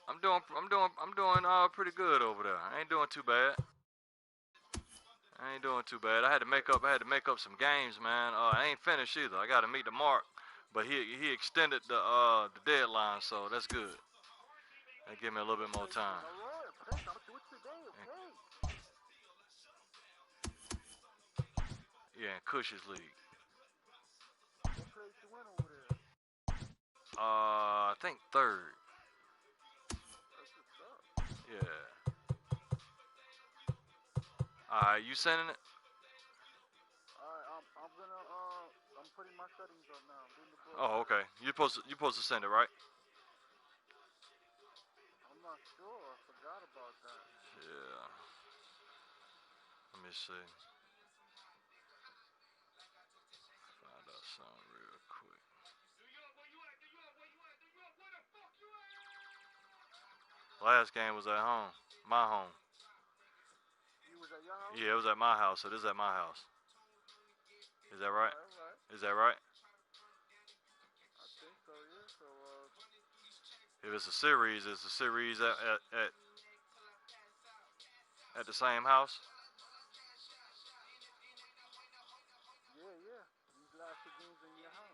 I'm doing pretty good over there. I ain't doing too bad. I had to make up some games, man. I ain't finished either. I got to meet the mark, but he extended the deadline, so that's good. That give me a little bit more time. Yeah, in Cush's league. I think third. Yeah. All right, you sending it? I'm putting my settings up now. Oh, okay. You supposed to send it, right? I'm not sure. I forgot about that. Yeah. Let me see. Find out something real quick. Last game was at home. My home. You was at your house? Yeah, it was at my house, so this is at my house. Is that right? Right. Is that right? I think so, yeah. So, if it's a series at the same house? Yeah. These last two games in your house.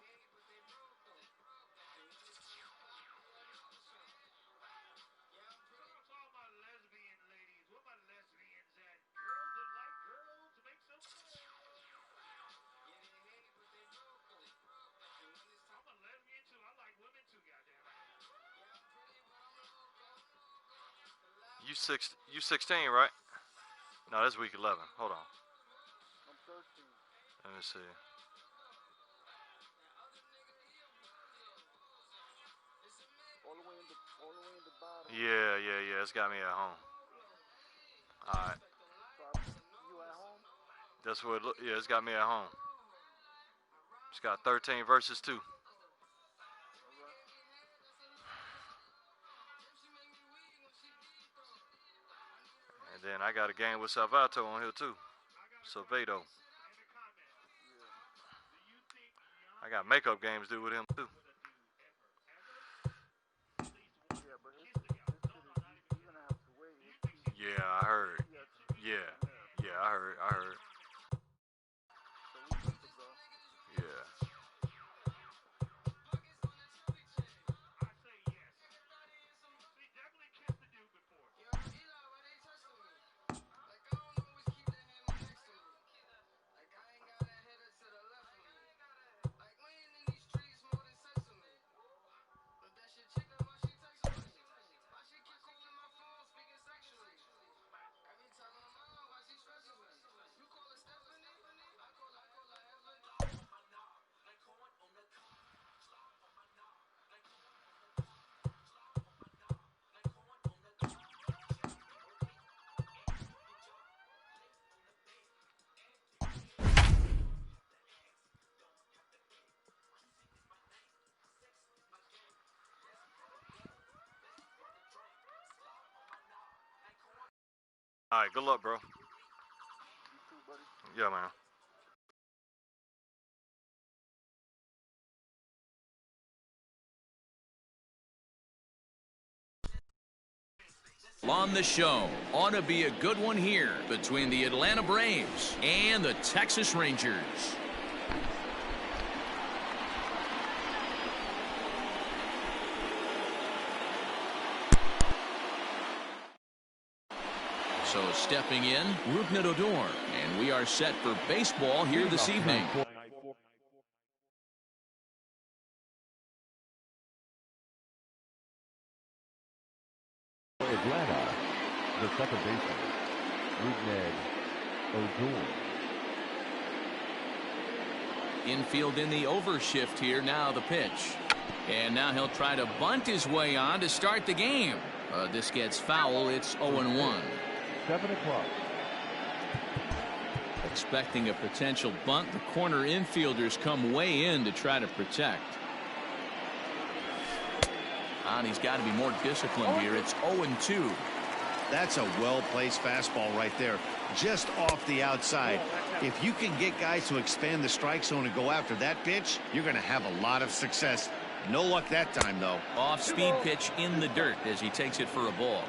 You 16, right? No, that's week 11. Hold on. I'm 13. Let me see. All the way in the bottom. Yeah. It's got me at home. All right. So you at home? That's what it look. Yeah, it's got me at home. It's got 13 versus 2. And then I got a game with Salvato on here too. Salvato. I got makeup games to do with him too. Yeah, but his shit is, you're gonna have to wait. Yeah, I heard. Yeah, I heard. So we good to go. Yeah. All right, good luck, bro. You too, buddy. Yeah, man. On the show, ought to be a good one here between the Atlanta Braves and the Texas Rangers. So stepping in, Rupna Dodor, and we are set for baseball here this evening. Atlanta, the second baseman, Rupna Dodor. Infield in the overshift here. Now the pitch. And now he'll try to bunt his way on to start the game. This gets foul. It's 0-1. 7 o'clock. Expecting a potential bunt, the corner infielders come way in to try to protect. And he's got to be more disciplined here. It's 0-2. That's a well-placed fastball right there, just off the outside. If you can get guys to expand the strike zone and go after that pitch, you're going to have a lot of success. No luck that time, though. Off-speed pitch in the dirt as he takes it for a ball.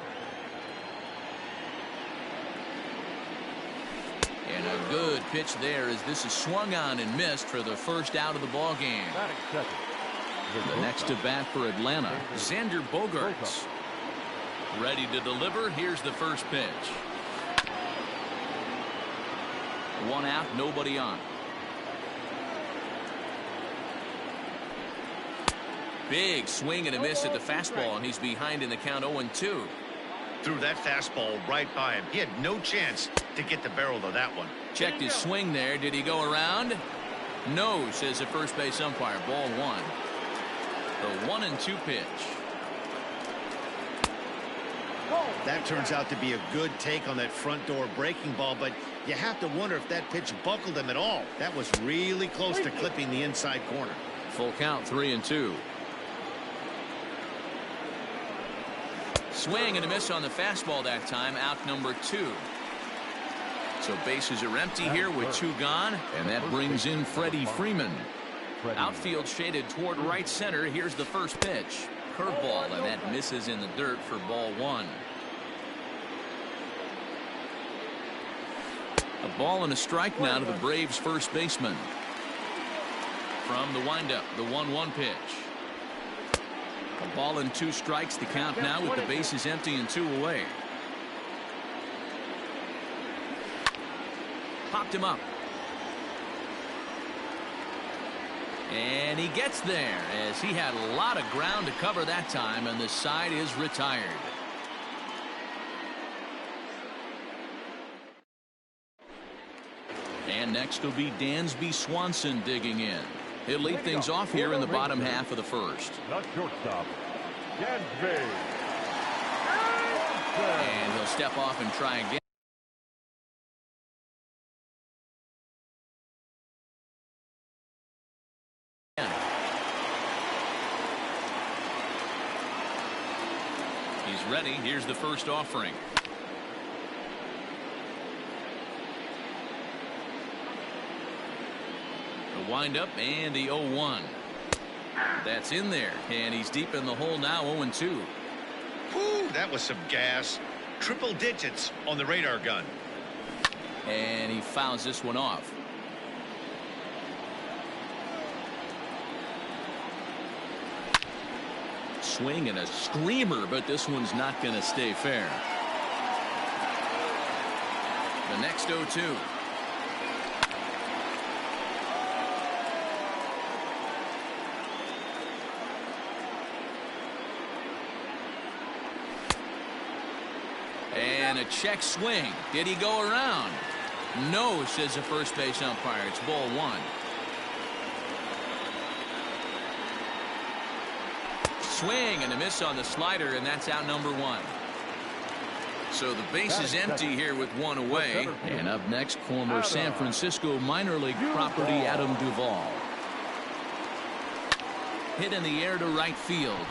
And a good pitch there as this is swung on and missed for the first out of the ball game. The next to bat for Atlanta, Xander Bogaerts. Ready to deliver. Here's the first pitch. 1 out, nobody on. Big swing and a miss at the fastball, and he's behind in the count 0-2. Threw that fastball right by him. He had no chance to get the barrel of that one. Checked his swing there. Did he go around? No, says the first base umpire. Ball 1. The 1-2 pitch. That turns out to be a good take on that front door breaking ball, but you have to wonder if that pitch buckled him at all. That was really close to clipping the inside corner. Full count, 3-2. Swing and a miss on the fastball that time. Out number 2. So bases are empty here with 2 gone, and that brings in Freddie Freeman. Outfield shaded toward right center. Here's the first pitch. Curveball, and that misses in the dirt for ball 1. A ball and a strike now to the Braves first baseman. From the windup, the 1-1 pitch. A ball and 2 strikes, the count now with the bases empty and 2 away. Popped him up. And he gets there as he had a lot of ground to cover that time, and the side is retired. And next will be Dansby Swanson digging in. He'll lead things off here in the bottom half of the first. Not shortstop, Dansby. And he'll step off and try again. He's ready. Here's the first offering. The windup and the 0-1. That's in there, and he's deep in the hole now. 0-2. Whew, that was some gas. Triple digits on the radar gun. And he fouls this one off. Swing and a screamer, but this one's not going to stay fair. The next 0-2. And a check swing. Did he go around? No, says the first base umpire. It's ball 1. Swing and a miss on the slider, and that's out number 1. So the base is empty here with 1 away. And up next, former San Francisco minor league property Adam Duvall. Hit in the air to right field.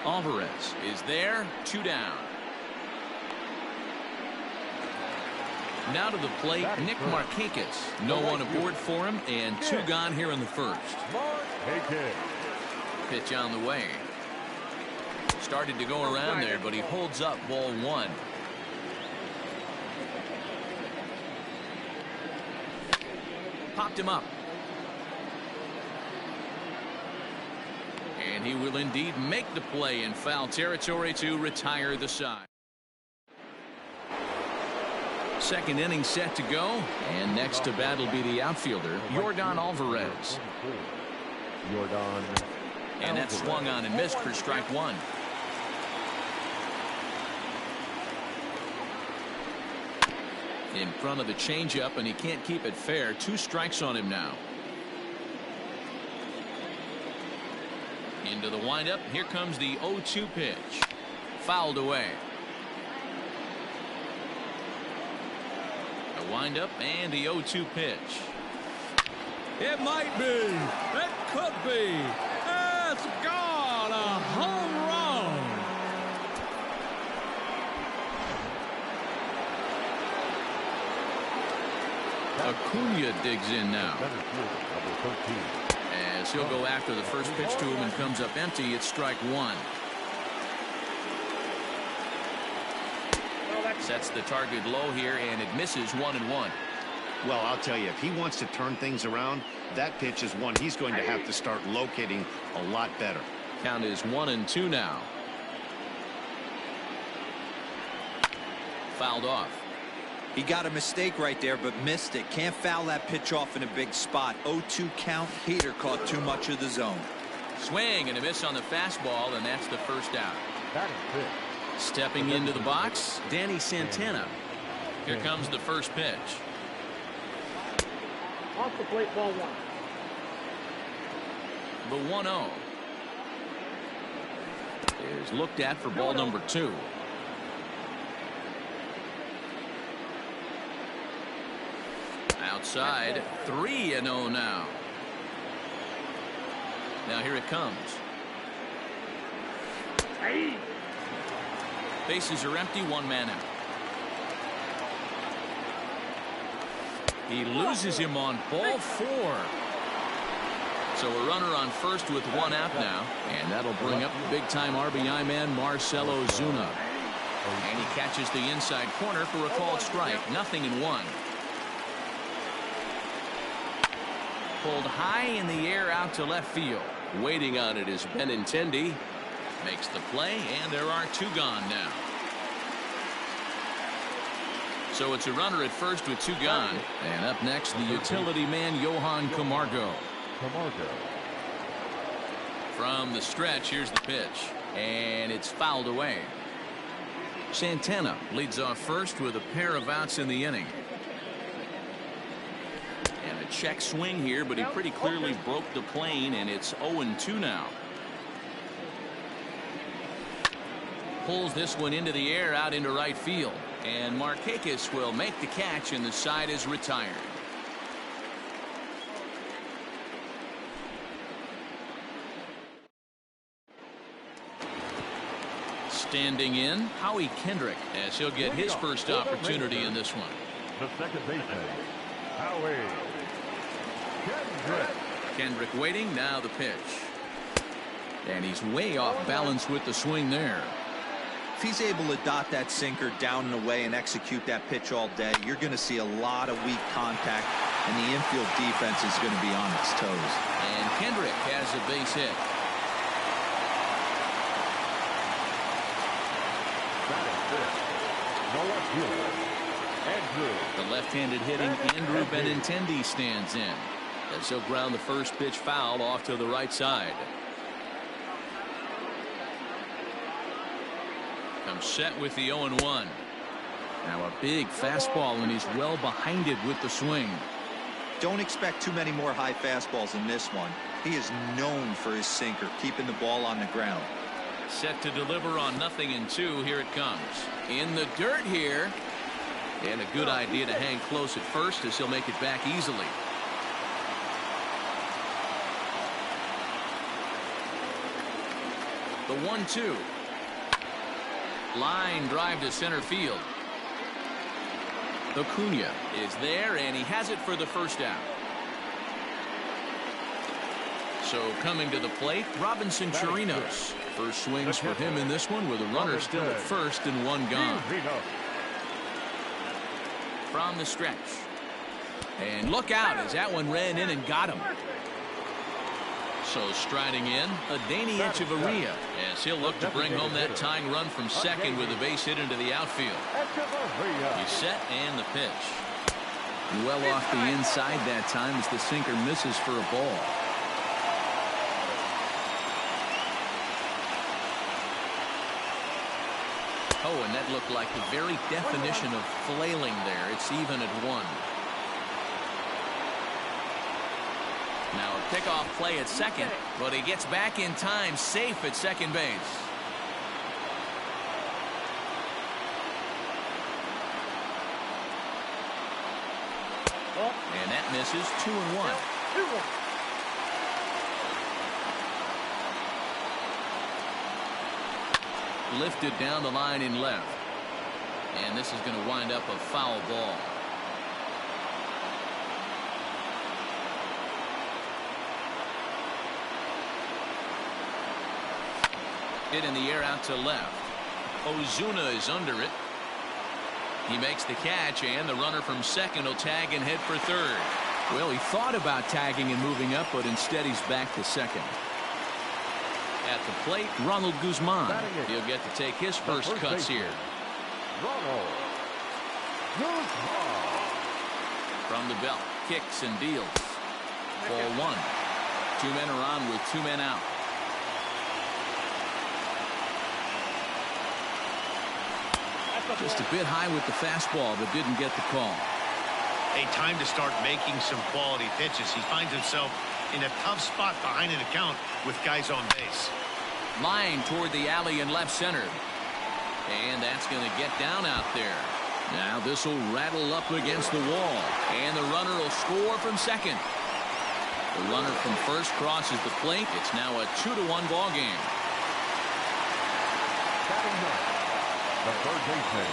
Alvarez is there. 2 down. Now to the plate, Nick Markakis. No one aboard for him, and 2 gone here in the first. Pitch on the way. Started to go around there, but he holds up ball 1. Popped him up. And he will indeed make the play in foul territory to retire the side. Second inning set to go, and next to bat will be the outfielder, Yordan Alvarez. And that swung on and missed for strike 1. In front of the changeup, and he can't keep it fair. 2 strikes on him now. Into the windup. Here comes the 0-2 pitch. Fouled away. A windup and the 0-2 pitch. It might be. It could be. It's gone. A home run. Acuna digs in now. Center field, number 13. As he'll go after the first pitch to him and comes up empty. It's strike one. Sets the target low here, and it misses 1-1. Well, I'll tell you, if he wants to turn things around, that pitch is one he's going to have to start locating a lot better. Count is 1-2 now. Fouled off. He got a mistake right there, but missed it. Can't foul that pitch off in a big spot. 0-2 count. Hader caught too much of the zone. Swing and a miss on the fastball, and that's the first out. That is it. Stepping into the box, Danny Santana. Here comes the first pitch. Off the plate, ball one. The 1-0 is looked at for ball number 2. Outside, 3-0 now. Now here it comes. Hey. Bases are empty, one man out. He loses him on ball 4. So a runner on first with one out now, and that'll bring up big-time RBI man Marcell Ozuna. And he catches the inside corner for a called strike. 0-1. Pulled high in the air out to left field. Waiting on it is Benintendi. Makes the play, and there are 2 gone now. So it's a runner at first with 2 gone. And up next, the utility man, Johan Camargo. From the stretch, here's the pitch. And it's fouled away. Santana leads off first with a pair of outs in the inning. And a check swing here, but he pretty clearly broke the plane, and it's 0-2 now. Pulls this one into the air out into right field. And Markakis will make the catch, and the side is retired. Standing in, Howie Kendrick, as he'll get his first opportunity in this one. The second baseman, Howie Kendrick. Kendrick waiting, now the pitch. And he's way off balance with the swing there. If he's able to dot that sinker down and away and execute that pitch all day, you're going to see a lot of weak contact, and the infield defense is going to be on its toes. And Kendrick has a base hit. That is it. The left fielder, Andrew. The left-handed hitting Andrew Benintendi stands in, as he'll ground the first pitch foul off to the right side. Comes set with the 0-1. Now a big fastball, and he's well behind it with the swing. Don't expect too many more high fastballs in this one. He is known for his sinker, keeping the ball on the ground. Set to deliver on 0-2. Here it comes. In the dirt here. And a good idea to hang close at first, as he'll make it back easily. The 1-2. Line drive to center field. Acuna is there, and he has it for the first out. So coming to the plate, Robinson Chirinos. First swings for him in this one, with a runner still at first and 1 gone. From the stretch. And look out, as that one ran in and got him. So striding in, Adeiny Echeverria, as he'll look to bring home that tying run from second with a base hit into the outfield. He's set, and the pitch. Well off the inside that time, as the sinker misses for a ball. Oh, and that looked like the very definition of flailing there. It's even at 1. Now a pickoff play at second, but he gets back in time, safe at second base. And that misses. 2-1. Lifted down the line in left. And this is going to wind up a foul ball. Hit in the air out to left. Ozuna is under it. He makes the catch, and the runner from second will tag and head for third. Well, he thought about tagging and moving up, but instead he's back to second. At the plate, Ronald Guzman. He'll get to take his first cuts here. Ronald Guzman. From the belt, kicks and deals. Ball one. 2 men are on with 2 men out. Just a bit high with the fastball, but didn't get the call. Hey, time to start making some quality pitches. He finds himself in a tough spot behind an account with guys on base. Line toward the alley in left center. And that's going to get down out there. Now this will rattle up against the wall. And the runner will score from second. The runner from first crosses the plate. It's now a 2-1 ball game.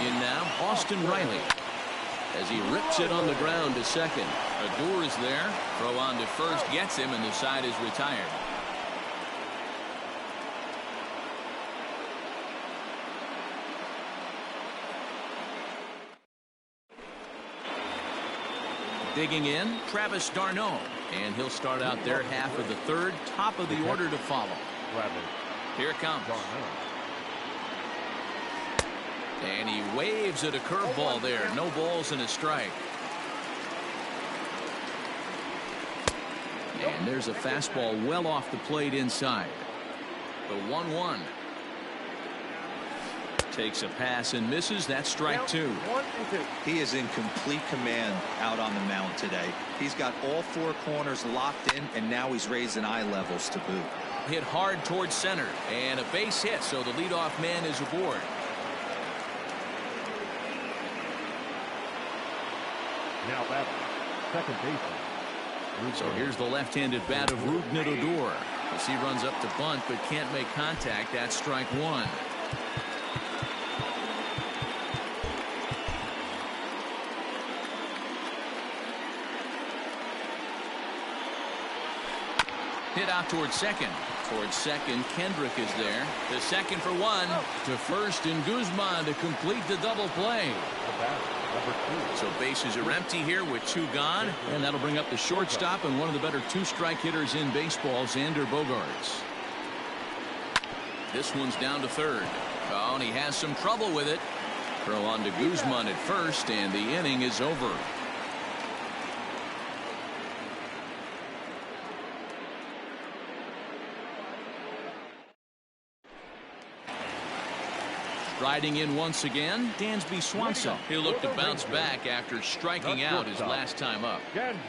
In now, Austin Riley. As he rips it on the ground to second. Adore is there. Throw on to first gets him, and the side is retired. Digging in, Travis d'Arnaud. And he'll start out there half of the third. Top of the order to follow. Here it comes. And he waves at a curveball there. No balls and a strike. And there's a fastball well off the plate inside. The 1-1. Takes a pass and misses. That's strike 2. He is in complete command out on the mound today. He's got all 4 corners locked in, and now he's raising eye levels to boot. Hit hard towards center. And a base hit, so the leadoff man is aboard. Now that's second baseman. So here's the left-handed bat of Rougned Odor. As he runs up to bunt but can't make contact. That's strike 1. Hit out towards second. Towards second, Kendrick is there. The second for 1. To first, and Guzman to complete the double play. So bases are empty here with 2 gone, and that'll bring up the shortstop and one of the better 2-strike hitters in baseball, Xander Bogaerts. This one's down to third. Oh, and he has some trouble with it. Throw on to Guzman at first, and the inning is over. Riding in once again, Dansby Swanson. He'll look to bounce back after striking out his last time up.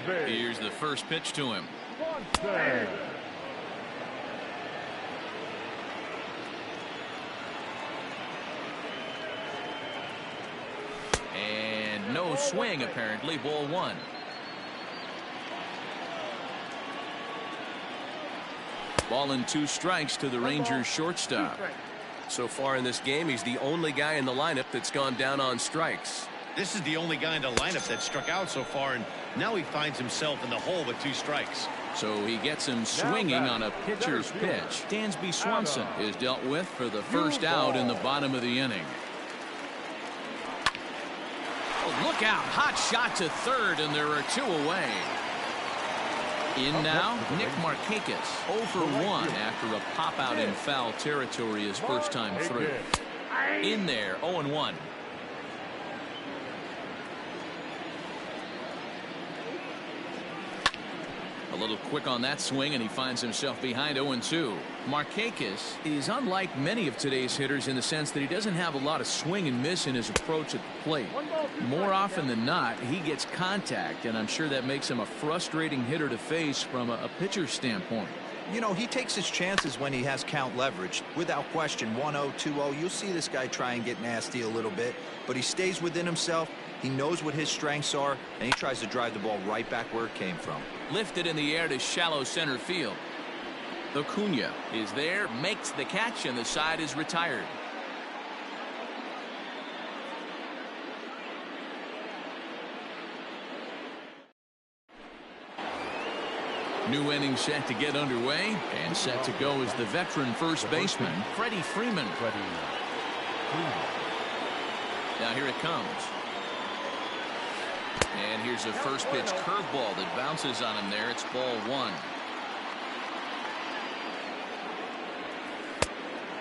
Here's the first pitch to him. And no swing, apparently. Ball 1. Ball and 2 strikes to the Rangers shortstop. So far in this game, he's the only guy in the lineup that's gone down on strikes. This is the only guy in the lineup that struck out so far, and now he finds himself in the hole with 2 strikes. So he gets him swinging on a pitcher's pitch. Dansby Swanson is dealt with for the first out in the bottom of the inning. Oh, look out. Hot shot to third, and there are 2 away. In now, Nick Markakis, 0 for 1 after a pop-out in foul territory his first time through. In there, 0-1. A little quick on that swing, and he finds himself behind 0-2. Markakis is unlike many of today's hitters in the sense that he doesn't have a lot of swing and miss in his approach at the plate. More often than not, he gets contact, and I'm sure that makes him a frustrating hitter to face from a pitcher's standpoint. You know, he takes his chances when he has count leverage. Without question, 1-0, 2-0, you'll see this guy try and get nasty a little bit, but he stays within himself. He knows what his strengths are, and he tries to drive the ball right back where it came from. Lifted in the air to shallow center field. Acuna is there, makes the catch, and the side is retired. New inning set to get underway, and set to go is the veteran first baseman, Freddie Freeman. Now here it comes. And here's a first pitch curveball that bounces on him there. It's ball one.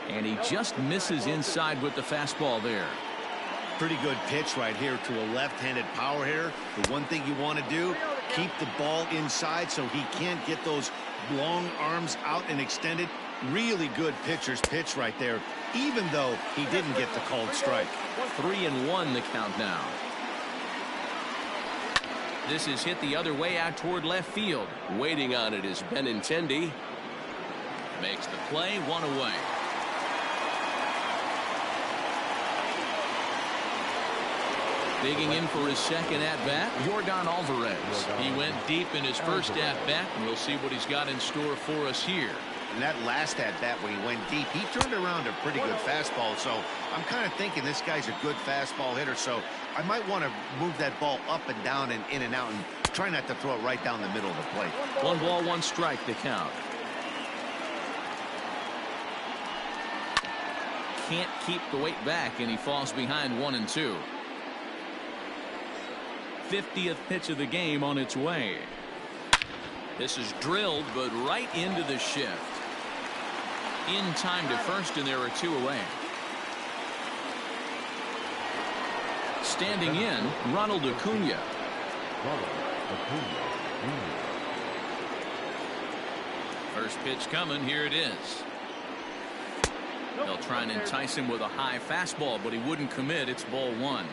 And he just misses inside with the fastball there. Pretty good pitch right here to a left-handed power hitter. The one thing you want to do, keep the ball inside so he can't get those long arms out and extended. Really good pitcher's pitch right there, even though he didn't get the called strike. 3-1 the count now. This is hit the other way out toward left field. Waiting on it is Benintendi. Makes the play, one away. Digging in for his second at-bat, Yordan Alvarez. He went deep in his first at-bat, and we'll see what he's got in store for us here. And that last at-bat when he went deep, he turned around a pretty good fastball. So I'm kind of thinking this guy's a good fastball hitter. So I might want to move that ball up and down and in and out and try not to throw it right down the middle of the plate. 1 ball, 1 strike the count. Can't keep the weight back, and he falls behind 1-2. 50th pitch of the game on its way. This is drilled, but right into the shift. In time to first, and there are 2 away. Standing in, Ronald Acuna. First pitch coming. Here it is. They'll try and entice him with a high fastball, but he wouldn't commit. It's ball 1.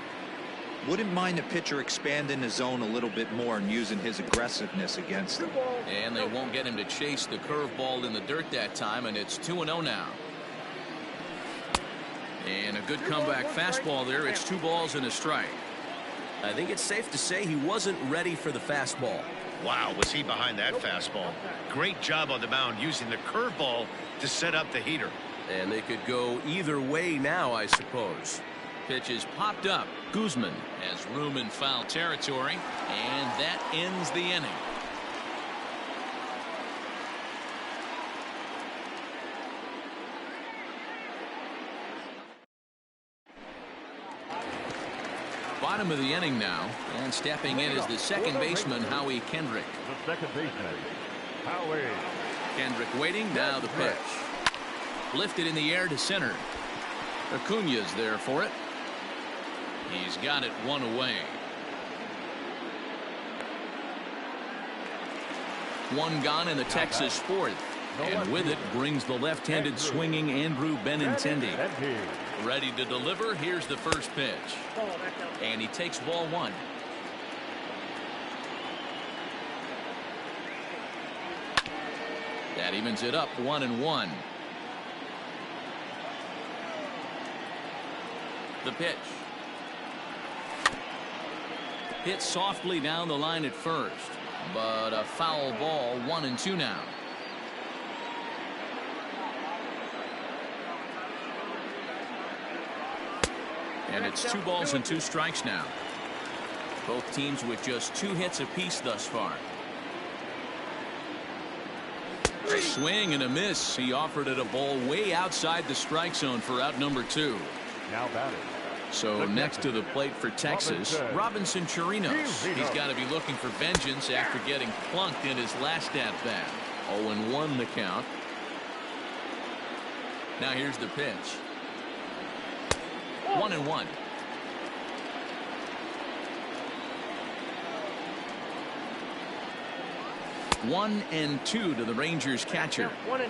Wouldn't mind the pitcher expanding the zone a little bit more and using his aggressiveness against them. And they won't get him to chase the curveball in the dirt that time, and it's 2-0 now. And a good comeback fastball there. It's 2 balls and a strike. I think it's safe to say he wasn't ready for the fastball. Wow, was he behind that fastball. Great job on the mound using the curveball to set up the heater. And they could go either way now, I suppose. Pitch is popped up. Guzman has room in foul territory, and that ends the inning. Bottom of the inning now, and stepping in is the second baseman, Howie Kendrick. The second baseman, Howie. Kendrick waiting. Now the pitch. Lifted in the air to center. Acuna's there for it. He's got it 1 away. 1 gone in the Texas 4th. And with it brings the left-handed swinging Andrew Benintendi. Ready to deliver. Here's the first pitch. And he takes ball 1. That evens it up 1-1. The pitch. Hit softly down the line at first, but a foul ball. 1-2 now. And it's 2 balls and 2 strikes now. Both teams with just 2 hits apiece thus far. A swing and a miss. He offered it a ball way outside the strike zone for out number 2. Now batting. So next to the plate for Texas, Robinson Chirinos. He's got to be looking for vengeance after getting plunked in his last at-bat. 0-1 the count. Now here's the pitch. 1-1. One and 2 to the Rangers catcher. 1-2.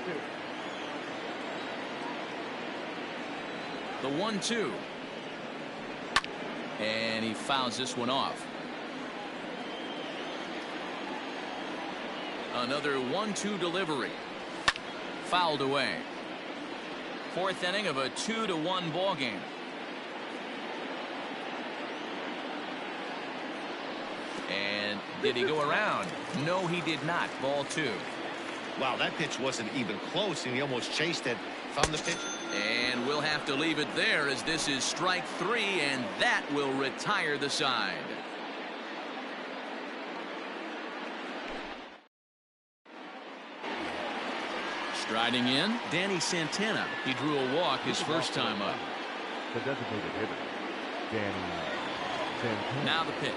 The 1-2. And he fouls this one off. Another 1-2 delivery. Fouled away. 4th inning of a 2-1 ball game. And did he go around? No, he did not. Ball 2. Wow, that pitch wasn't even close, and he almost chased it. Found the pitch. And we'll have to leave it there, as this is strike 3, and that will retire the side. Striding in, Danny Santana. He drew a walk his first time up. The designated hitter, Danny Santana. Now the pitch.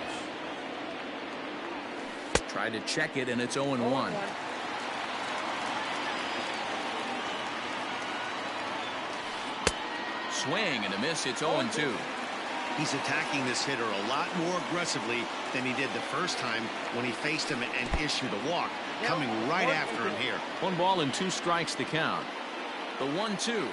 Tried to check it, and it's 0-1. Swing and a miss. It's 0-2. He's attacking this hitter a lot more aggressively than he did the first time when he faced him and issued a walk, coming right after him here. 1 ball and 2 strikes to count. The 1-2.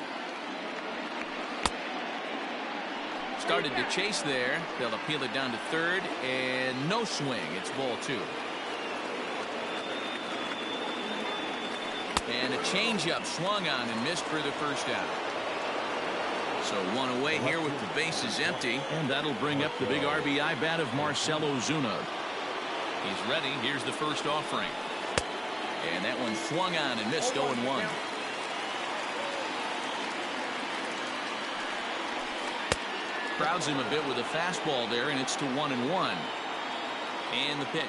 Started to chase there. They'll appeal it down to third, and no swing. It's ball 2. And a changeup swung on and missed for the first out. So 1 away here with the bases empty, and that'll bring up the big RBI bat of Marcell Ozuna. He's ready. Here's the first offering. And that one swung on and missed. 0-1. Crowds him a bit with a fastball there, and it's to 1-1. And the pitch.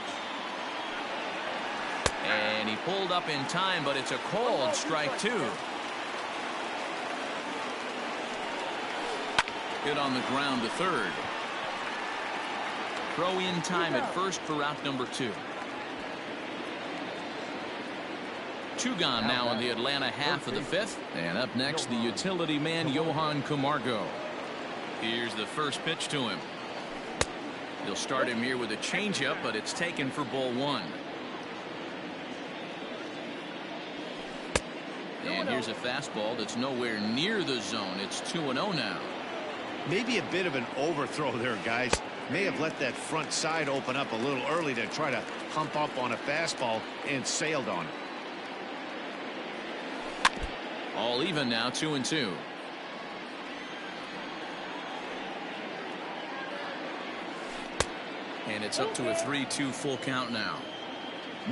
And he pulled up in time, but it's a called strike 2. Hit on the ground to third. Throw in time at first for out number 2. 2 gone now in the Atlanta half of the 5th. And up next, the utility man, Johan Camargo. Here's the first pitch to him. He'll start him here with a changeup, but it's taken for ball 1. And here's a fastball that's nowhere near the zone. It's 2-0 now. Maybe a bit of an overthrow there, guys. May have let that front side open up a little early to try to hump up on a fastball and sailed on it. All even now, 2-2. And it's up to a 3-2 full count now.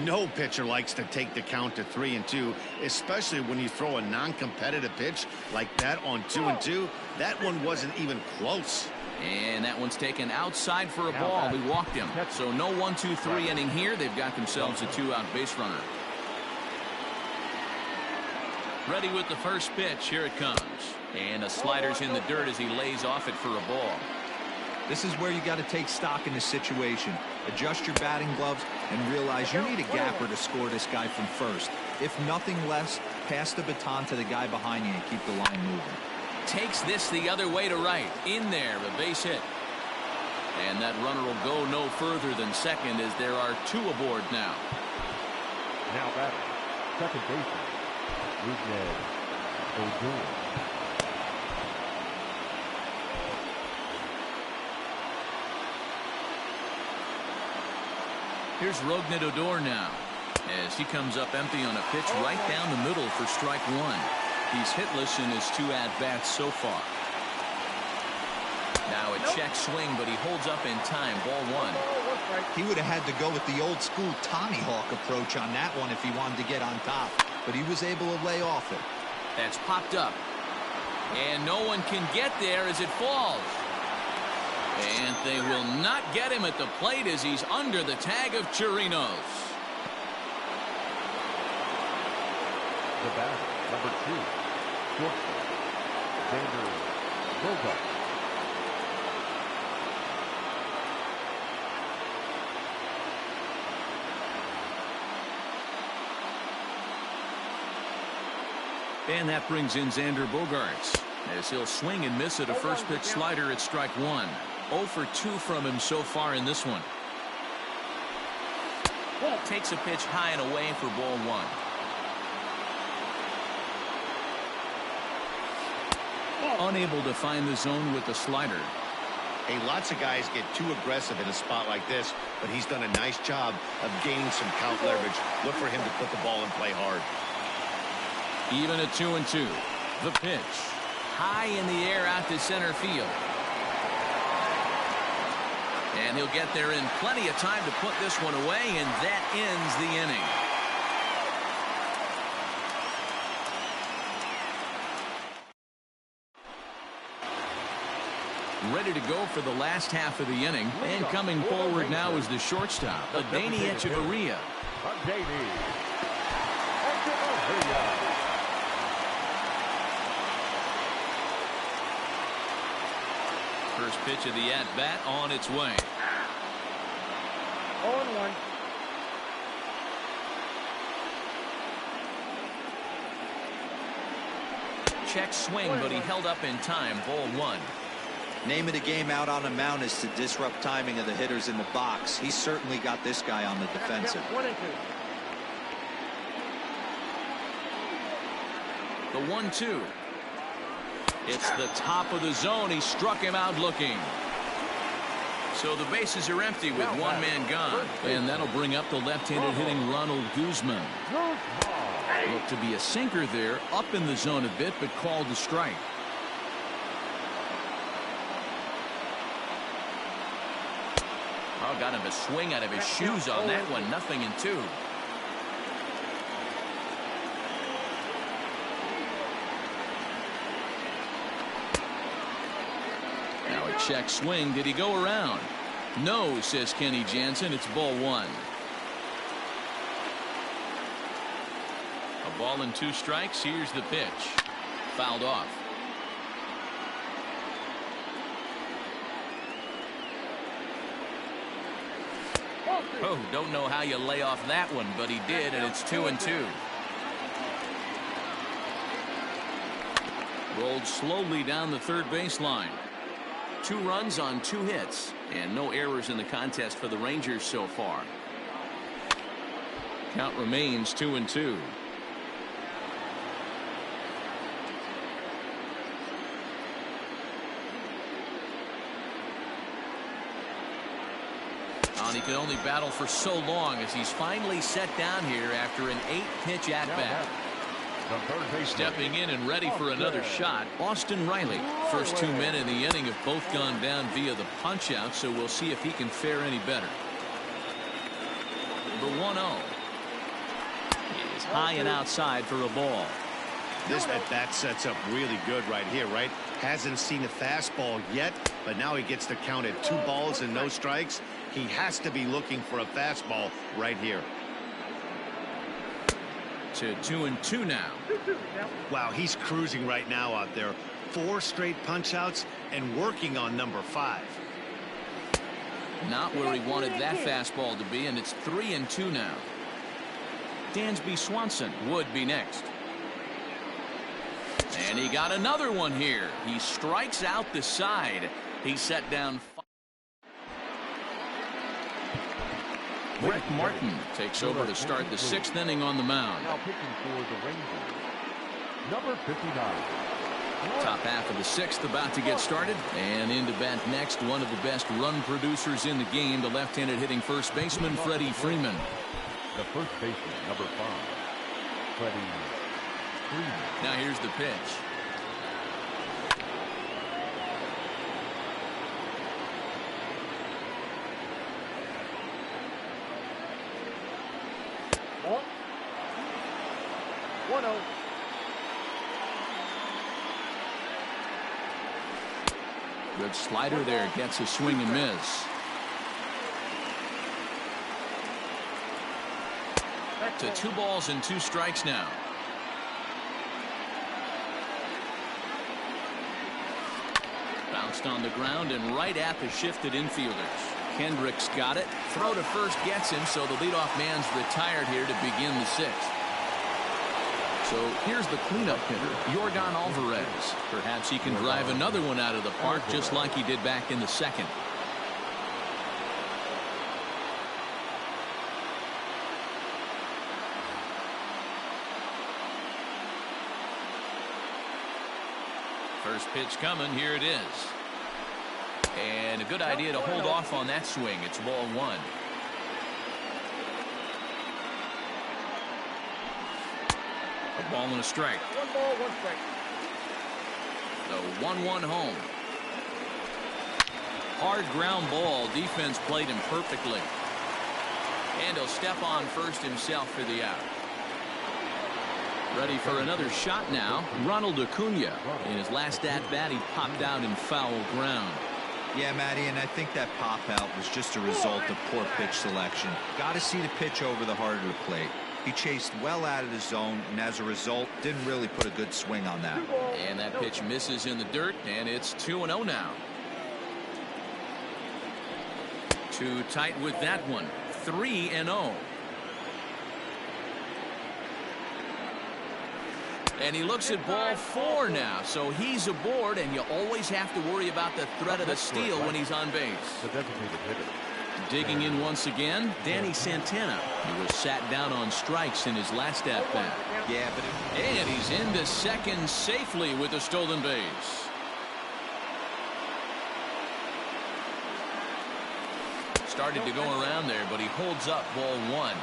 No pitcher likes to take the count to 3-2, especially when you throw a non-competitive pitch like that on 2-2. That one wasn't even close. And that one's taken outside for a ball. We walked him. So no 1-2-3 inning here. They've got themselves a 2-out base runner. Ready with the first pitch. Here it comes. And a slider's in the dirt as he lays off it for a ball. This is where you got to take stock in the situation. Adjust your batting gloves and realize you need a gapper to score this guy from first. If nothing less, pass the baton to the guy behind you and keep the line moving. Takes this the other way to right. In there, a base hit. And that runner will go no further than second as there are 2 aboard now. Now batting, second baseman, Rougned Odor. Here's Rougned Odor now as he comes up empty on a pitch right down the middle for strike 1. He's hitless in his 2 at-bats so far. Now a check swing, but he holds up in time. Ball 1. He would have had to go with the old school Tommy Hawk approach on that one if he wanted to get on top, but he was able to lay off it. That's popped up, and no one can get there as it falls. And they will not get him at the plate as he's under the tag of Chirinos. The batter, number 2, shortstop, Xander Bogaerts. And that brings in Xander Bogaerts as he'll swing and miss at a first pitch slider at strike 1. 0 for 2 from him so far in this one. Takes a pitch high and away for ball 1. Unable to find the zone with the slider. Hey, lots of guys get too aggressive in a spot like this, but he's done a nice job of gaining some count leverage. Look for him to put the ball in play hard. Even at 2-2. The pitch. High in the air out to center field. And he'll get there in plenty of time to put this one away, and that ends the inning. Ready to go for the last half of the inning, and coming forward now is the shortstop, Adeiny Echeverria. First pitch of the at-bat on its way. 0-1. Check swing, but he held up in time. Ball 1. Name of the game out on the mound is to disrupt timing of the hitters in the box. He's certainly got this guy on the defensive. 1-2. The 1-2. It's the top of the zone. He struck him out looking. So the bases are empty with one man gone. And that'll bring up the left-handed hitting Ronald Guzman. Looked to be a sinker there, up in the zone a bit, but called the strike. Oh, got him a swing out of his shoes on that one. 0-2. Now a check swing. Did he go around? No, says Kenny Jansen. It's ball 1. A ball and 2 strikes. Here's the pitch. Fouled off. Oh, don't know how you lay off that one, but he did, and it's 2-2. Rolled slowly down the third baseline. 2 runs on 2 hits, and no errors in the contest for the Rangers so far. Count remains 2-2. He could only battle for so long as he's finally set down here after an 8-pitch at-bat. Stepping in and ready for another shot, Austin Riley. First 2 men in the inning have both gone down via the punch-out, so we'll see if he can fare any better. The 1-0 is high and outside for a ball. This at-bat sets up really good right here, right? Hasn't seen a fastball yet, but now he gets to count at 2 balls and no strikes. He has to be looking for a fastball right here. To 2-2 now. Wow, he's cruising right now out there. 4 straight punch-outs and working on number 5. Not where he wanted that fastball to be, and it's 3-2 now. Dansby Swanson would be next. And he got another one here. He strikes out the side. He set down 5. Brett Martin takes over to start the 6th inning on the mound. Now pitching for the Rangers, number 59. Top half of the 6th about to get started, and into bat next, one of the best run producers in the game, the left-handed hitting first baseman Freddie Freeman. The first baseman, number 5, Freddie Freeman. Now here's the pitch. Good slider there, gets a swing and miss. To 2 balls and 2 strikes now. Bounced on the ground and right at the shifted infielders. Kendricks got it. Throw to first gets him, so the leadoff man's retired here to begin the 6th. So here's the cleanup hitter, Yordan Alvarez. Perhaps he can drive another one out of the park just like he did back in the 2nd. First pitch coming, here it is. And a good idea to hold off on that swing. It's ball 1. A ball and a strike. 1 ball, 1 strike. The 1-1 home. Hard ground ball. Defense played him perfectly. And he'll step on first himself for the out. Ready for another shot now. Ronald Acuna. In his last at-bat, he popped out in foul ground. Yeah, Matty, and I think that pop-out was just a result of poor pitch selection. Got to see the pitch over the heart of the plate. He chased well out of the zone, and as a result, didn't really put a good swing on that. And that pitch misses in the dirt, and it's 2-0 now. Too tight with that one. 3-0. And he looks at ball 4 now, so he's aboard, and you always have to worry about the threat of the steal when he's on base. The designated hitter. Digging in once again, Danny Santana. He was sat down on strikes in his last at-bat. Yeah, but And he's into second safely with a stolen base. Started to go around there, but he holds up ball 1.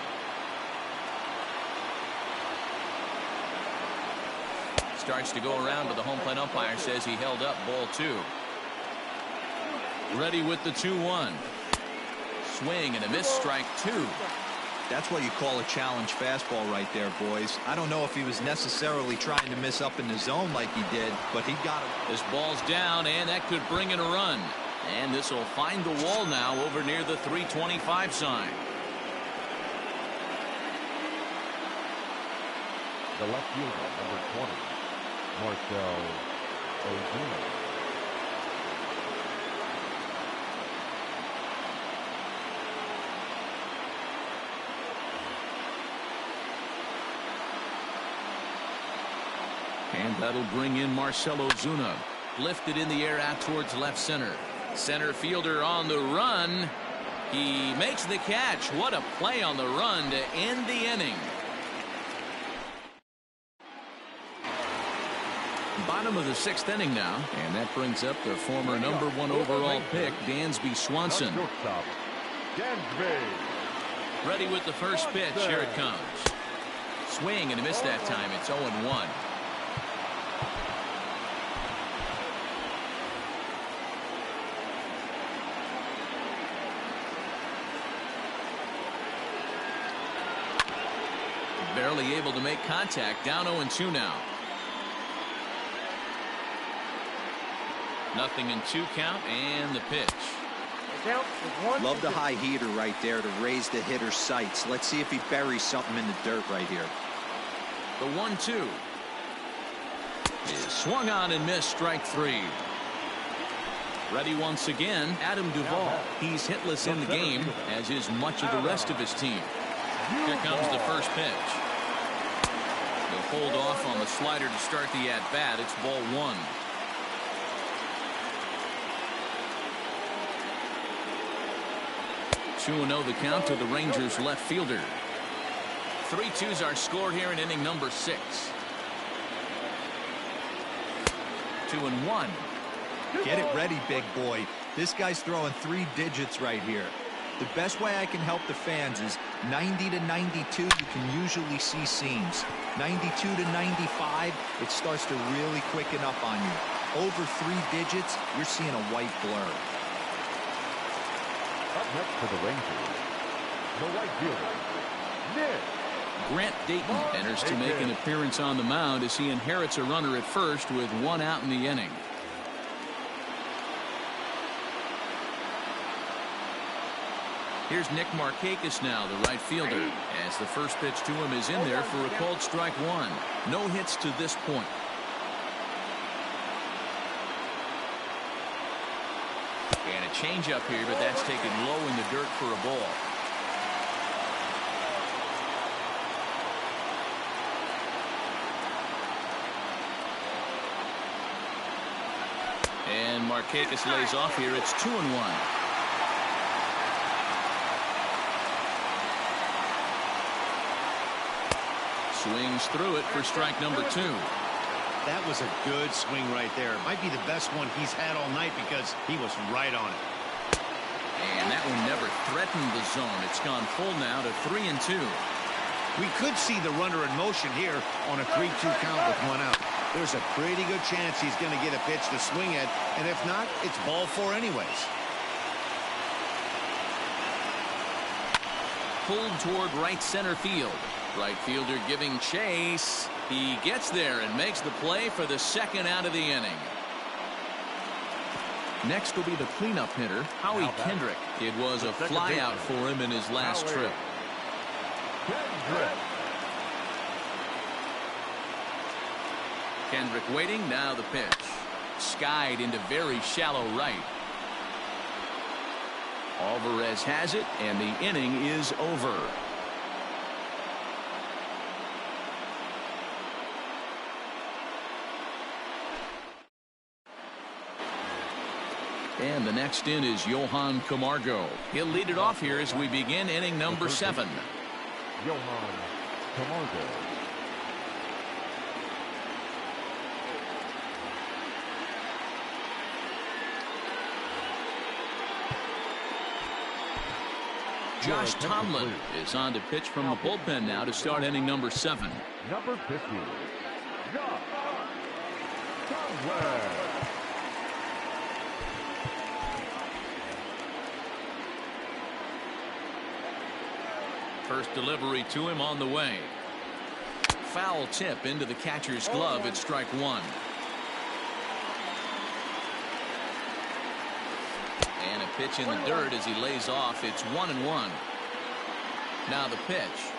Starts to go around, but the home plate umpire says he held up ball 2. Ready with the 2-1. Swing and a miss, strike 2. that's what you call a challenge fastball right there, boys. I don't know if he was necessarily trying to miss up in the zone like he did, but he got it. This ball's down, and that could bring in a run. And this will find the wall now over near the 325 sign. The left fielder, number 20, Marcell Ozuna. And that'll bring in Marcell Ozuna. Lifted in the air out towards left center. Center fielder on the run. He makes the catch. What a play on the run to end the inning. Bottom of the 6th inning now, and that brings up the former #1 overall pick, Dansby Swanson. Ready with the first pitch. Here it comes. Swing and a miss that time. It's 0-1. Barely able to make contact. Down 0-2 now. 0-2 count, and the pitch. Love the high heater right there to raise the hitter's sights. Let's see if he buries something in the dirt right here. The 1-2 is swung on and missed. Strike 3. Ready once again, Adam Duvall. He's hitless in the game, as is much of the rest of his team. Here comes the first pitch. They'll hold off on the slider to start the at-bat. It's ball 1. (2-0) the count to the Rangers left fielder. 3-2's our score here in inning number 6. 2-1. Get it ready, big boy. This guy's throwing 3 digits right here. The best way I can help the fans is 90 to 92. You can usually see seams. 92 to 95, it starts to really quicken up on you. Over 3 digits, you're seeing a white blur. Up next for the Rangers, the right fielder, Nick. Grant Dayton enters to make an appearance on the mound as he inherits a runner at first with 1 out in the inning. Here's Nick Markakis now, the right fielder, as the first pitch to him is in there for a called strike 1. No hits to this point. And a changeup here, but that's taken low in the dirt for a ball. And Markakis lays off here. It's 2-1. Swings through it for strike number 2. That was a good swing right there. Might be the best one he's had all night because he was right on it. And that one never threatened the zone. It's gone full now to 3-2. We could see the runner in motion here on a 3-2 count with 1 out. There's a pretty good chance he's going to get a pitch to swing at, and if not, it's ball 4 anyways. Pulled toward right center field. Right fielder giving chase. He gets there and makes the play for the 2nd out of the inning. Next will be the cleanup hitter, Howie Kendrick. It was a fly out for him in his last trip. Kendrick waiting, now the pitch. Skied into very shallow right. Alvarez has it, and the inning is over. And the next in is Johan Camargo. He'll lead it off here as we begin inning number 7. Johan Camargo. Josh Tomlin is on to pitch from the bullpen now to start inning number 7. Number 50, Josh Tomlin. First delivery to him on the way. Foul tip into the catcher's glove at strike 1. And a pitch in the dirt as he lays off. It's 1-1. Now the pitch.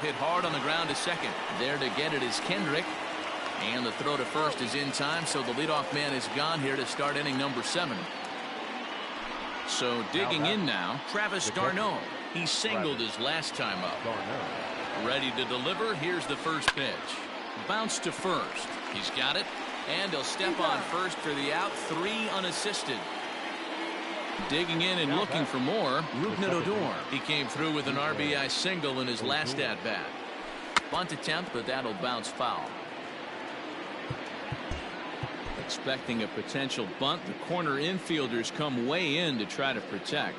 Hit hard on the ground to second. There to get it is Kendrick. And the throw to first is in time, so the leadoff man is gone here to start inning number 7. So digging in now, Travis d'Arnaud. He singled his last time up. Ready to deliver. Here's the first pitch. Bounce to first. He's got it. And he'll step on first for the out. 3 unassisted. Digging in and looking for more, Rougned Odor. He came through with an RBI single in his last at-bat. Bunt attempt, but that'll bounce foul. Expecting a potential bunt, the corner infielders come way in to try to protect.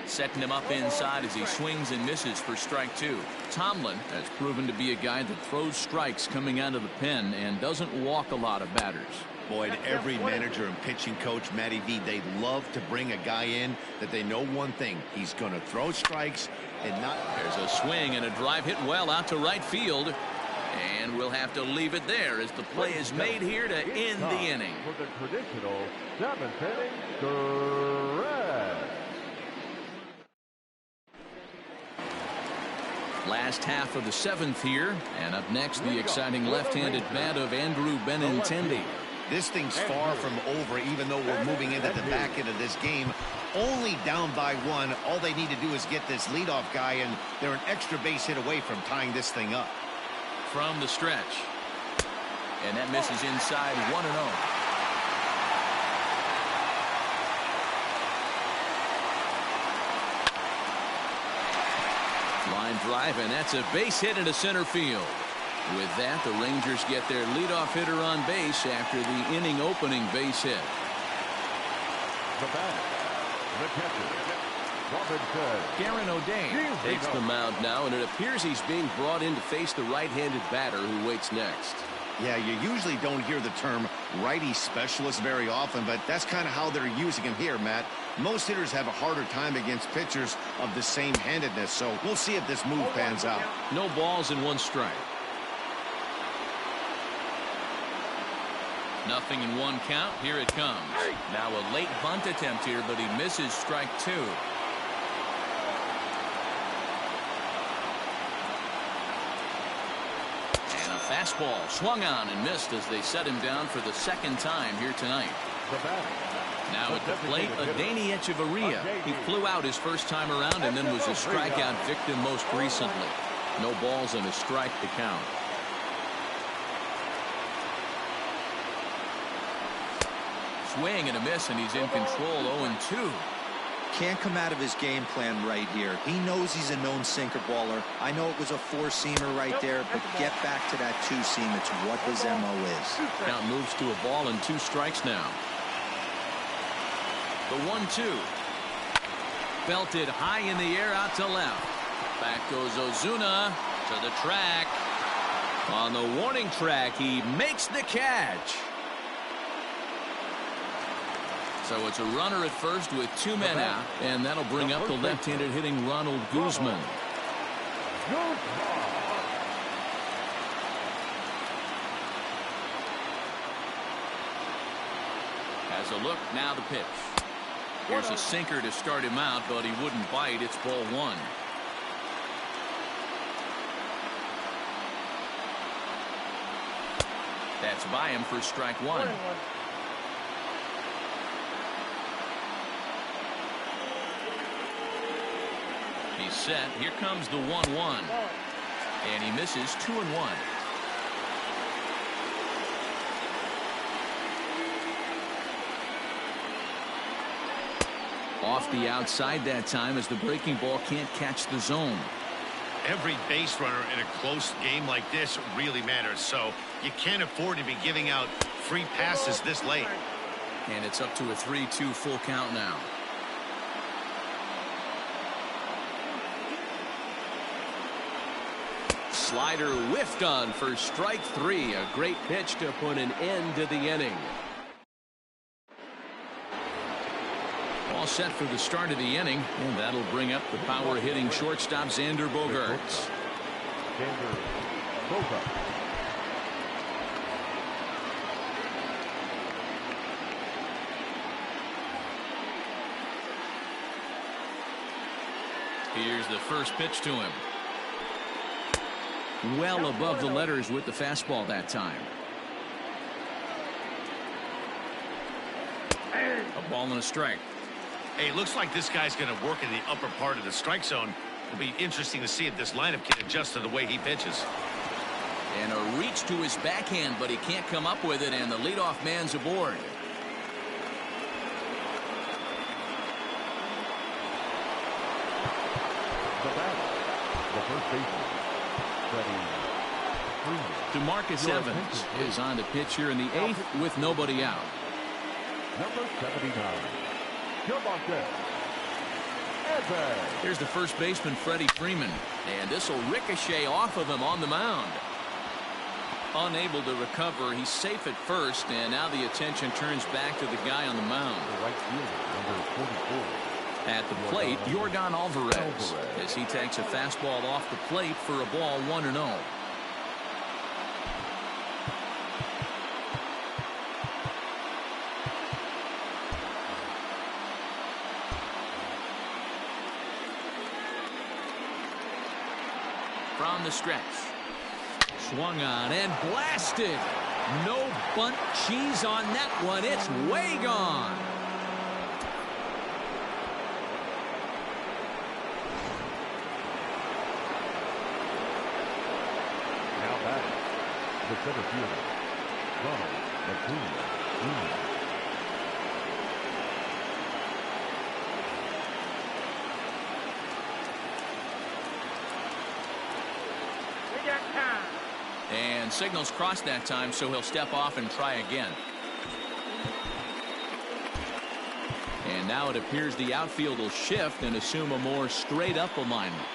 Setting him up inside as he swings and misses for strike 2. Tomlin has proven to be a guy that throws strikes coming out of the pen and doesn't walk a lot of batters. Boyd, every manager and pitching coach, Matty V, they love to bring a guy in that they know one thing. He's going to throw strikes and not... There's a swing and a drive hit well out to right field. And we'll have to leave it there as the play is made here to end the inning. For the traditional 7th inning stretch. Last half of the 7th here, and up next the exciting left-handed bat of Andrew Benintendi. This thing's far from over, even though we're moving into the back end of this game. Only down by 1. All they need to do is get this leadoff guy, and they're an extra base hit away from tying this thing up. From the stretch. And that misses inside. 1-0. Line drive, and that's a base hit into center field. With that, the Rangers get their leadoff hitter on base after the inning opening base hit. The batter, the catcher, Robinson. Garen O'Day takes the mound now, and it appears he's being brought in to face the right-handed batter who waits next. Yeah, you usually don't hear the term righty specialist very often, but that's kind of how they're using him here, Matt. Most hitters have a harder time against pitchers of the same handedness, so we'll see if this move pans out. No balls and 1 strike. Nothing in 1 count. Here it comes. Now a late bunt attempt here, but he misses strike 2. And a fastball swung on and missed as they set him down for the 2nd time here tonight. The batter. Now at the plate, Adeiny Echeverria. He flew out his first time around and then was a strikeout victim most recently. No balls and a strike to count. Swing and a miss, and he's in control. 0-2. Can't come out of his game plan right here. He knows he's a known sinker baller. I know it was a 4-seamer right there, but get back to that 2-seam. It's what his MO is. Count moves to a ball and 2 strikes now. The 1-2. Belted high in the air out to left. Back goes Ozuna to the track. On the warning track, he makes the catch. So it's a runner at first with 2 men out, and that'll bring up the left-handed hitting Ronald Guzman. Has a look, now the pitch. Here's a sinker to start him out, but he wouldn't bite. It's ball 1. That's by him for strike 1. He's set. Here comes the 1-1. And he misses 2-1. Off the outside that time as the breaking ball can't catch the zone. Every base runner in a close game like this really matters, so you can't afford to be giving out free passes this late. And it's up to a 3-2 full count now. Slider whiffed on for strike 3. A great pitch to put an end to the inning. All set for the start of the inning, and that'll bring up the power hitting shortstop Xander Bogaerts. Xander Bogaerts. Here's the first pitch to him. Well above the letters with the fastball that time. A ball and a strike. Hey, looks like this guy's going to work in the upper part of the strike zone. It'll be interesting to see if this lineup can adjust to the way he pitches. And a reach to his backhand, but he can't come up with it, and the leadoff man's aboard. The batter, the first baseman, DeMarcus Evans is on the pitch here in the 8th with nobody out. Number 79, DeMarcus Evans. Here's the first baseman, Freddie Freeman, and this will ricochet off of him on the mound. Unable to recover, he's safe at first, and now the attention turns back to the guy on the mound. The right fielder, number 44. At the plate, Yordan Alvarez, as he takes a fastball off the plate for a ball 1-0. From the stretch. Swung on and blasted. No bunt cheese on that one. It's way gone. Now batting, the center fielder, Ronald Acuna Jr. And signals crossed that time, so he'll step off and try again. And now it appears the outfield will shift and assume a more straight-up alignment.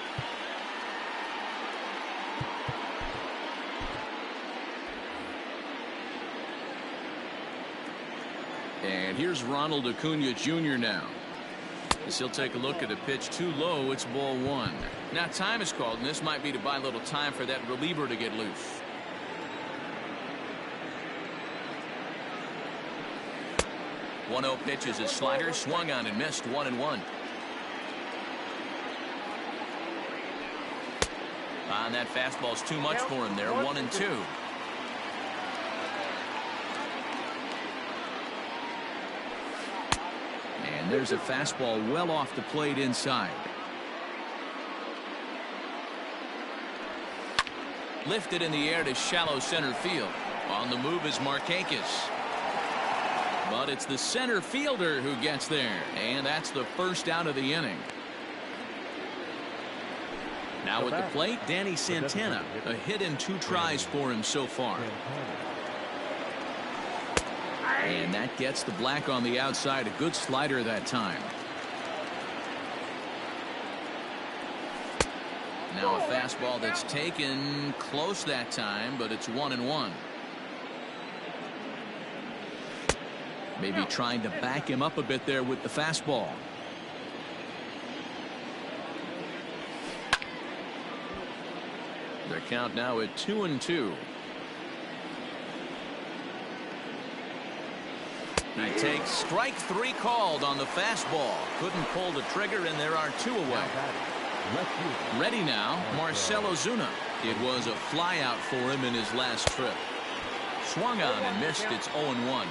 And here's Ronald Acuna Jr. now. As he'll take a look at a pitch too low, it's ball 1. Now time is called, and this might be to buy a little time for that reliever to get loose. One-0 pitch is his slider, swung on and missed, 1-1. And that fastball's too much for him there, 1-2. And there's a fastball well off the plate inside. Lifted in the air to shallow center field. On the move is Markakis. But it's the center fielder who gets there. And that's the first out of the inning. Now at the plate, Danny Santana. A hit in 2 tries for him so far. And that gets the black on the outside. A good slider that time. Now a fastball that's taken close that time, but it's 1-1. Maybe trying to back him up a bit there with the fastball. Their count now at 2-2. He takes strike 3 called on the fastball. Couldn't pull the trigger, and there are 2 away. Ready now, Marcell Ozuna. It was a flyout for him in his last trip. Swung on and missed. It's 0-1.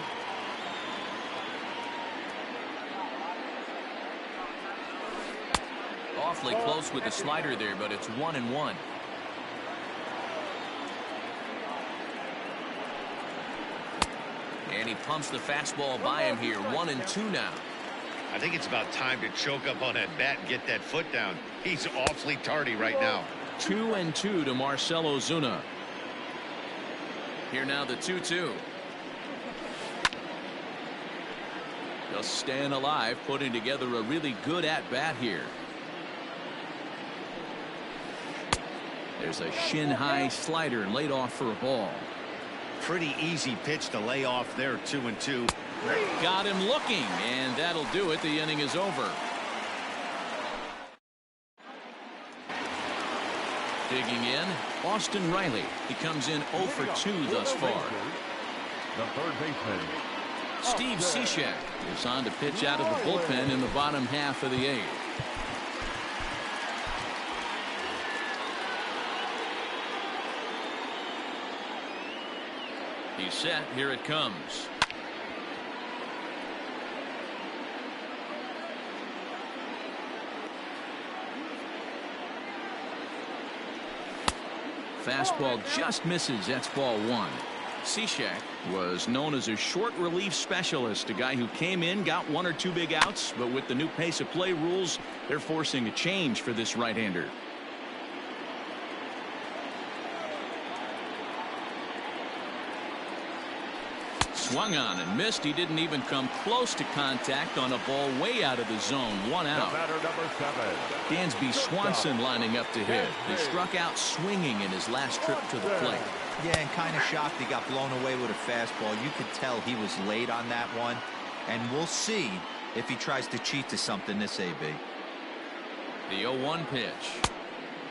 Awfully close with the slider there, but it's 1-1. And he pumps the fastball by him here. 1-2 now. I think it's about time to choke up on that bat and get that foot down. He's awfully tardy right now. 2-2 to Marcell Ozuna. Here now the 2-2. Just staying alive, putting together a really good at-bat here. There's a shin-high slider laid off for a ball. Pretty easy pitch to lay off there, 2-2. Got him looking, and that'll do it. The inning is over. Digging in, Austin Riley. He comes in 0 for 2 thus far. The third baseman, Steve Cishek is on to pitch out of the bullpen in the bottom half of the 8th. He's set. Here it comes. Fastball just misses. That's ball 1. Cishek was known as a short relief specialist, a guy who came in, got 1 or 2 big outs, but with the new pace of play rules, they're forcing a change for this right-hander. Swung on and missed. He didn't even come close to contact on a ball way out of the zone. 1 out. batter number 7. Dansby Swanson lining up to hit. He struck out swinging in his last trip to the plate. Yeah, and kind of shocked he got blown away with a fastball. You could tell he was late on that one. And we'll see if he tries to cheat to something this AB. The 0-1 pitch.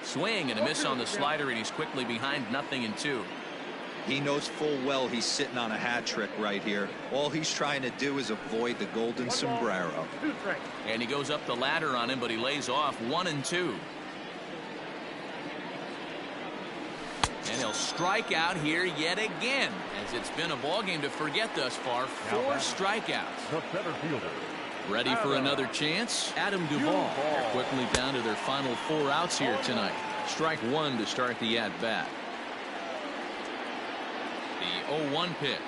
Swing and a miss on the slider, and he's quickly behind 0-2. He knows full well he's sitting on a hat trick right here. All he's trying to do is avoid the golden sombrero. And he goes up the ladder on him, but he lays off. 1-2. And he'll strike out here yet again, as it's been a ball game to forget thus far. 4 strikeouts. The center fielder, Ready for another chance? Adam Duvall. They're quickly down to their final 4 outs here tonight. Strike 1 to start the at-bat. The 0-1 pitch.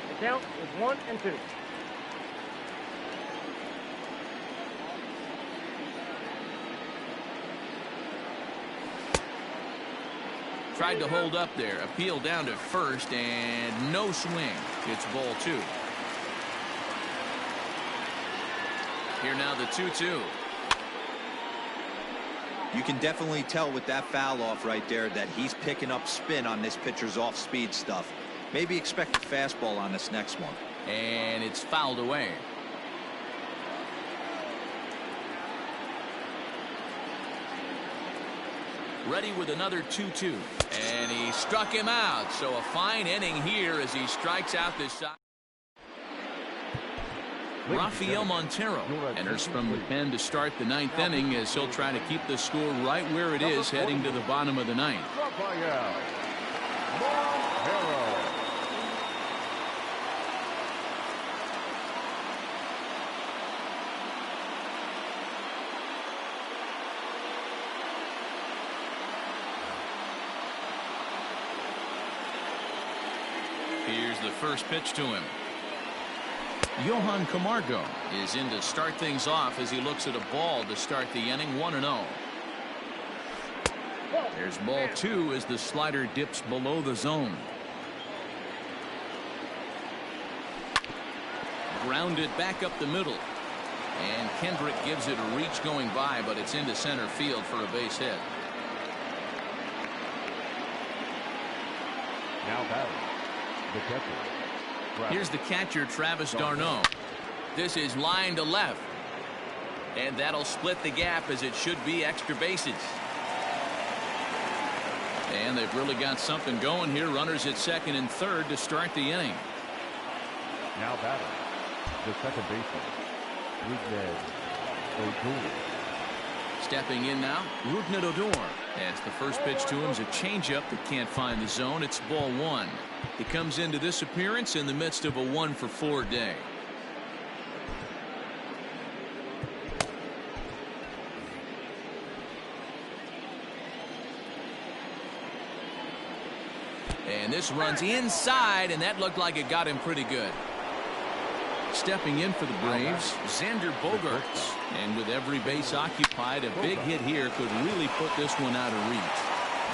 The count is 1-2. Tried to hold up there. Appeal down to first, and no swing. It's ball 2. Here now the 2-2. You can definitely tell with that foul off right there that he's picking up spin on this pitcher's off-speed stuff. Maybe expect a fastball on this next one. And it's fouled away. Ready with another 2-2. And he struck him out. So a fine inning here as he strikes out this side. Rafael Montero enters from the pen to start the 9th inning as he'll try to keep the score right where it is heading to the bottom of the 9th. Rafael Montero. Here's the first pitch to him. Johan Camargo is in to start things off as he looks at a ball to start the inning. 1-0. There's ball 2 as the slider dips below the zone. Grounded back up the middle. And Kendrick gives it a reach going by, but it's into center field for a base hit. Now batting, the catcher. Here's the catcher, Travis d'Arnaud. This is line to left. And that'll split the gap as it should be extra bases. And they've really got something going here. Runners at second and third to start the inning. Now batting, the second baseman, Rougned Odor. Stepping in now, Rougned Odor. As the first pitch to him is a changeup that can't find the zone. It's ball one. He comes into this appearance in the midst of a 1-for-4 day. And this runs inside, and that looked like it got him pretty good. Stepping in for the Braves, Xander Bogaerts. And with every base occupied, a big hit here could really put this one out of reach.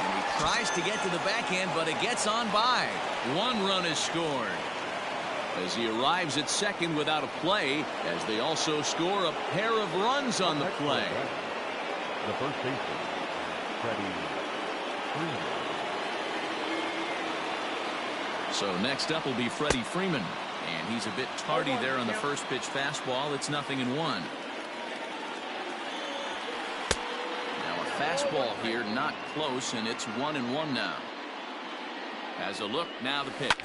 And he tries to get to the backhand, but it gets on by. One run is scored. As he arrives at second without a play, as they also score a pair of runs on the play. The first baseman, Freddie Freeman. So next up will be Freddie Freeman. And he's a bit tardy there on the first pitch fastball. It's 0-1. Now a fastball here, not close, and it's 1-1 now. Has a look, now the pitch.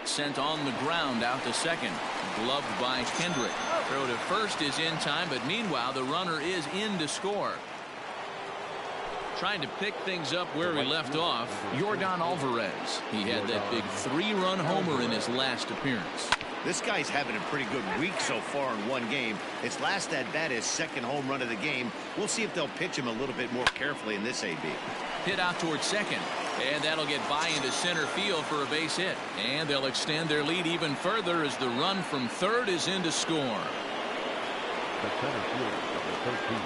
Sent on the ground out to second. Gloved by Kendrick. Throw to first is in time, but meanwhile the runner is in to score. Trying to pick things up where he left off, Yordan Alvarez. He had that big 3-run homer in his last appearance. This guy's having a pretty good week so far in one game. His last at-bat is second home run of the game. We'll see if they'll pitch him a little bit more carefully in this AB. Hit out towards second, and that'll get by into center field for a base hit. And they'll extend their lead even further as the run from third is in to score. The center fielder, number 13.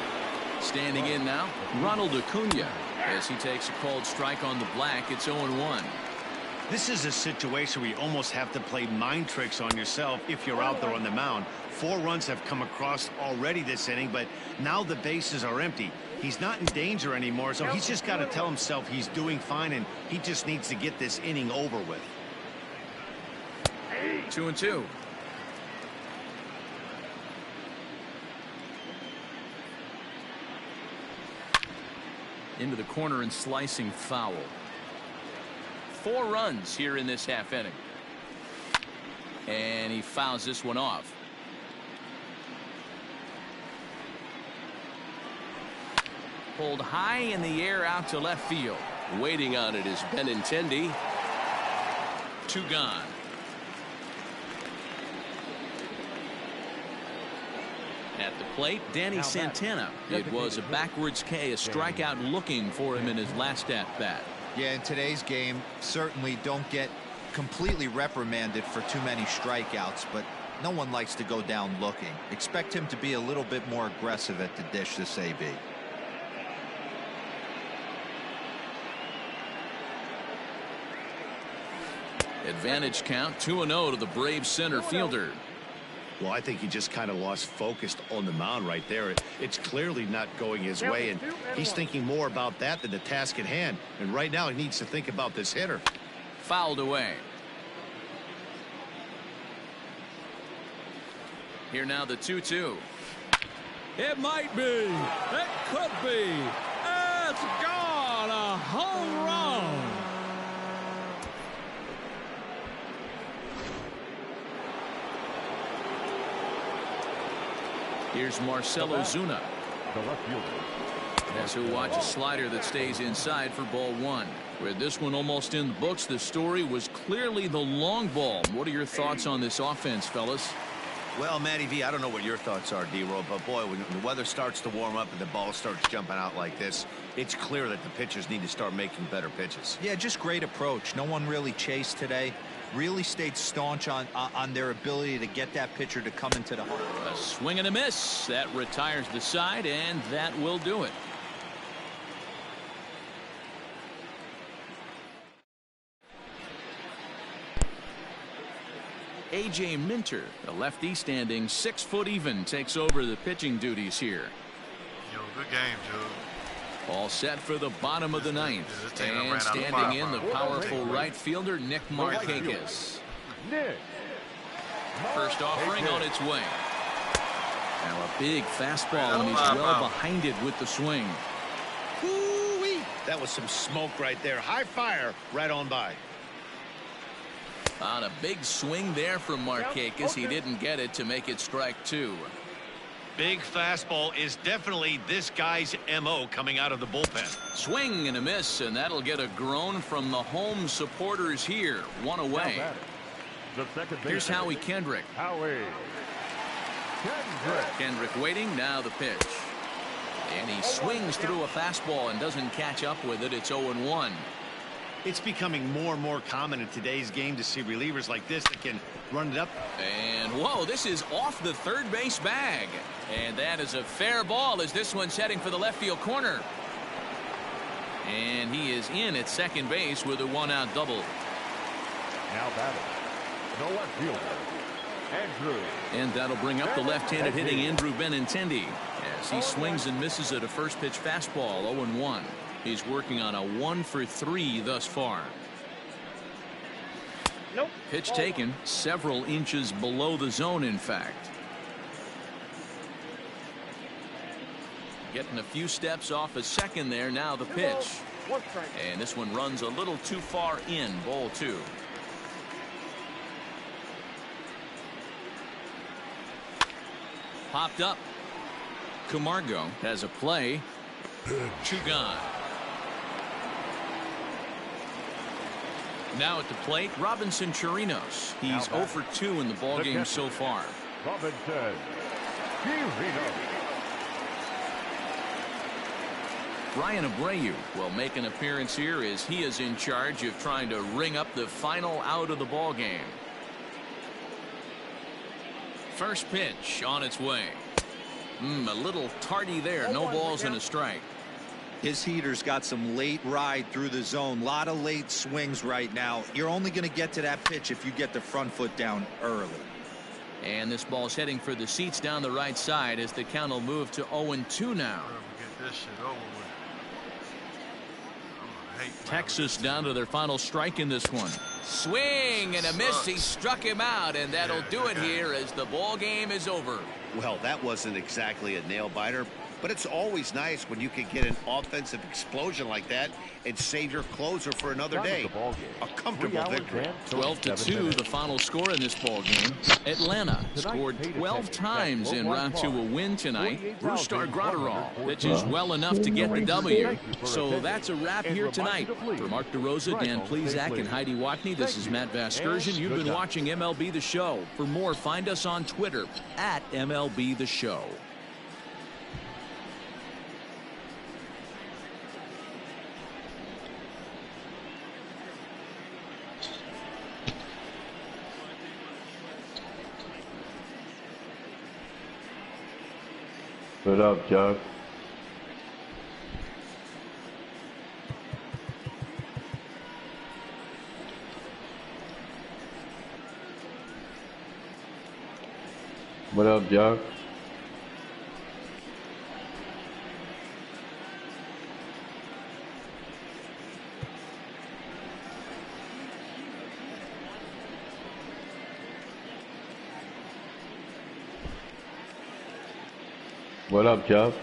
Standing in now, Ronald Acuna. As he takes a called strike on the black, it's 0-1. This is a situation where you almost have to play mind tricks on yourself if you're out there on the mound. 4 runs have come across already this inning, but now the bases are empty. He's not in danger anymore, so he's just got to tell himself he's doing fine, and he just needs to get this inning over with. 2-2. Into the corner and slicing foul. 4 runs here in this half inning. And he fouls this one off. Pulled high in the air out to left field. Waiting on it is Benintendi. 2 gone. At the plate, Danny Santana. It was a backwards K, a strikeout looking for him in his last at-bat. Yeah, in today's game, certainly don't get completely reprimanded for too many strikeouts, but no one likes to go down looking. Expect him to be a little bit more aggressive at the dish this AB. Advantage count, 2-0 to the Braves center fielder. Well, I think he just kind of lost focus on the mound right there. It's clearly not going his way, and he's thinking more about that than the task at hand. And right now, he needs to think about this hitter. Fouled away. Here now the 2-2. It might be. It could be. It's gone. A home run. Here's Marcelo Zuna. The left fielder. As he'll watch a slider that stays inside for ball 1. With this one almost in the books, the story was clearly the long ball. What are your thoughts on this offense, fellas? Well, Matty V, I don't know what your thoughts are, D-Roll, but boy, when the weather starts to warm up and the ball starts jumping out like this, it's clear that the pitchers need to start making better pitches. Yeah, just great approach. No one really chased today. Really stayed staunch on their ability to get that pitcher to come into the hole. A swing and a miss. That retires the side, and that will do it. A.J. Minter, the lefty standing 6 foot even, takes over the pitching duties here. Yo, good game, Joe. All set for the bottom of the 9th. And standing in, the powerful right fielder, Nick Markakis. First offering on its way. Now a big fastball, and he's well behind it with the swing. Woo-wee. That was some smoke right there. High fire right on by. On a big swing there from Markakis. He didn't get it to make it strike 2. Big fastball is definitely this guy's MO coming out of the bullpen. Swing and a miss, and that'll get a groan from the home supporters here. One away. The second Here's Howie Kendrick. Kendrick waiting. Now the pitch. And he swings through a fastball and doesn't catch up with it. It's 0-1. It's becoming more and more common in today's game to see relievers like this that can run it up. And whoa, this is off the third base bag. And that is a fair ball as this one's heading for the left field corner. And he is in at second base with a one-out double. Now batting, the left fielder, Andrew. And that'll bring up the left-handed hitting Andrew Benintendi as he swings and misses at a first pitch fastball. 0-1. He's working on a 1-for-3 thus far. Nope. Pitch taken several inches below the zone, in fact. Getting a few steps off a second there. Now the pitch. And this one runs a little too far in. Ball 2. Popped up. Camargo has a play. 2 gone. Now at the plate, Robinson Chirinos. He's 0 for 2 in the ballgame so far. Robinson Chirinos. Ryan Abreu will make an appearance here as he is in charge of trying to ring up the final out of the ballgame. First pitch on its way. A little tardy there. No balls and a strike. His heater's got some late ride through the zone. A lot of late swings right now. You're only going to get to that pitch if you get the front foot down early. And this ball's heading for the seats down the right side as the count will move to 0-2 now. Get this shit over with. Texas down to their final strike in this one. Swing and a miss. He struck him out, and that'll do it here as the ball game is over. Well, that wasn't exactly a nail biter, but it's always nice when you can get an offensive explosion like that and save your closer for another day. A comfortable victory. 12-2 the final score in this ball game. Atlanta scored 12 times en route to a win tonight. Brustar Gratterall pitches well enough to get the W. So that's a wrap here tonight. For Mark DeRosa, Dan Plezak, and Heidi Watney, this is Matt Vasgersian. You've been watching MLB The Show. For more, find us on Twitter at MLB The Show. What up, Chuck? What up, Chuck? What up, Chuck?